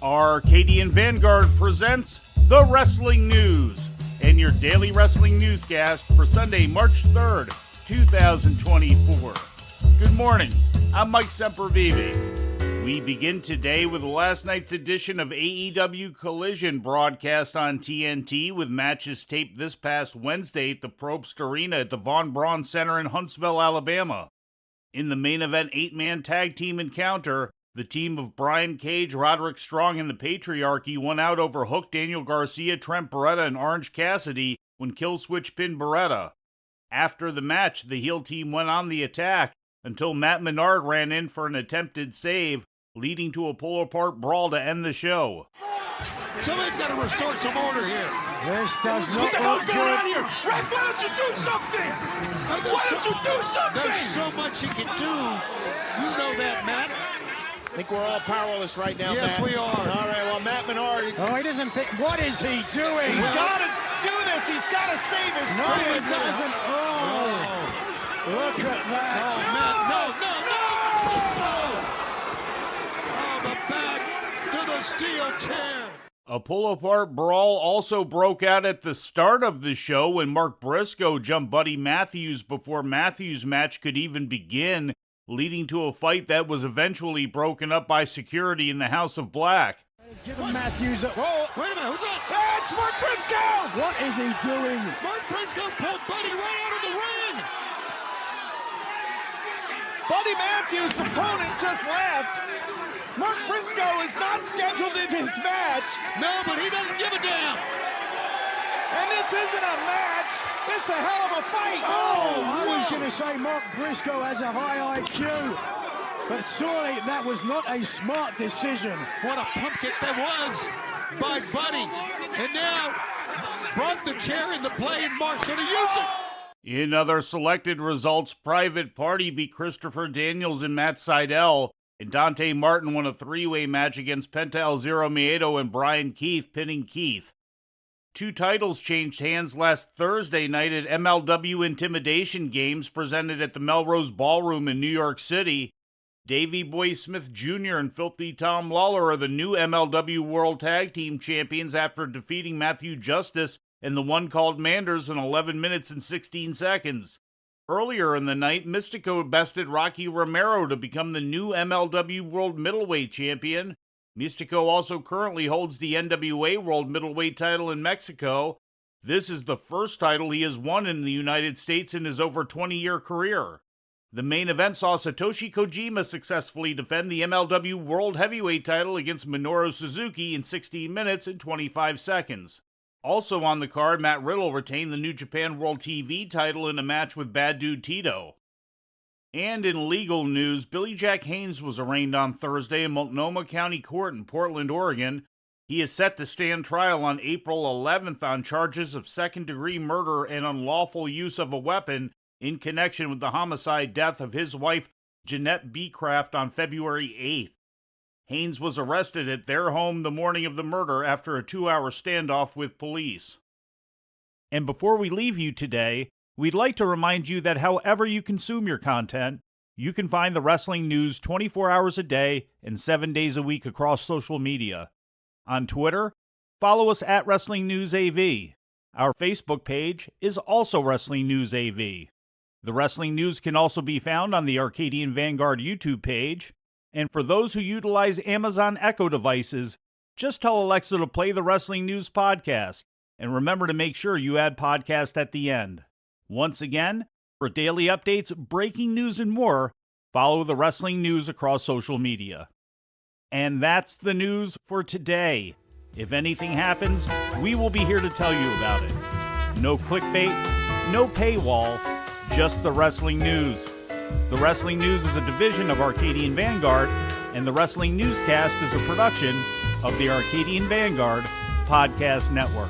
Arcadian Vanguard presents The Wrestling News and your daily wrestling newscast for Sunday, March 3rd, 2024. Good morning, I'm Mike Sempervive. We begin today with last night's edition of AEW Collision broadcast on TNT with matches taped this past Wednesday at the Probst Arena at the Von Braun Center in Huntsville, Alabama. In the main event 8-man tag team encounter, the team of Brian Cage, Roderick Strong, and the Patriarchy won out over Hook, Daniel Garcia, Trent Beretta, and Orange Cassidy when Killswitch pinned Beretta. After the match, the heel team went on the attack until Matt Menard ran in for an attempted save, leading to a pull-apart brawl to end the show. Somebody's got to restore some order here. This does not look good. What the hell's going good. on here? Ref, why don't you do something? Why don't you do something? There's so much he can do. You know that, Matt. I think we're all powerless right now, Yes, Matt. we are. All right, well, Matt Menard. Oh, he doesn't think. What is he doing? He's got to do this. He's got to save his No, son. he doesn't. Oh, look at that. Oh, Matt, no. Oh, the back to the steel chair. A pull-apart brawl also broke out at the start of the show when Mark Briscoe jumped Buddy Matthews before Matthews' match could even begin, leading to a fight that was eventually broken up by security in the House of Black. Giving Matthews a... Whoa, wait a minute, who's that? That's Mark Briscoe! What is he doing? Mark Briscoe pulled Buddy right out of the ring. Buddy Matthews' opponent just left. Mark Briscoe is not scheduled in this match. No, but he doesn't give a damn. And this isn't a match. This is a hell of a fight. I was going to say Mark Briscoe has a high IQ, but surely that was not a smart decision. What a pumpkin that was by Buddy. And now brought the chair into play, and Mark's going to use it. In other selected results, Private Party beat Christopher Daniels and Matt Sydal, and Dante Martin won a three-way match against Penta El Zero Miedo and Brian Keith, pinning Keith. Two titles changed hands last Thursday night at MLW Intimidation Games presented at the Melrose Ballroom in New York City. Davey Boy Smith Jr. and Filthy Tom Lawler are the new MLW World Tag Team Champions after defeating Matthew Justice and the one called Manders in 11 minutes and 16 seconds. Earlier in the night, Mystico bested Rocky Romero to become the new MLW World Middleweight Champion. Mystico also currently holds the NWA World Middleweight title in Mexico. This is the first title he has won in the United States in his over 20-year career. The main event saw Satoshi Kojima successfully defend the MLW World Heavyweight title against Minoru Suzuki in 16 minutes and 25 seconds. Also on the card, Matt Riddle retained the New Japan World TV title in a match with Bad Dude Tito. And in legal news, Billy Jack Haynes was arraigned on Thursday in Multnomah County Court in Portland, Oregon. He is set to stand trial on April 11th on charges of second-degree murder and unlawful use of a weapon in connection with the homicide death of his wife, Jeanette Beecraft, on February 8th. Haynes was arrested at their home the morning of the murder after a 2-hour standoff with police. And before we leave you today, we'd like to remind you that however you consume your content, you can find the wrestling news 24 hours a day and 7 days a week across social media. On Twitter, follow us at Wrestling News AV. Our Facebook page is also Wrestling News AV. The Wrestling News can also be found on the Arcadian Vanguard YouTube page. And for those who utilize Amazon Echo devices, just tell Alexa to play the Wrestling News podcast. And remember to make sure you add podcast at the end. Once again, for daily updates, breaking news, and more, follow the Wrestling News across social media. And that's the news for today. If anything happens, we will be here to tell you about it. No clickbait, no paywall, just the Wrestling News. The Wrestling News is a division of Arcadian Vanguard, and the Wrestling Newscast is a production of the Arcadian Vanguard Podcast Network.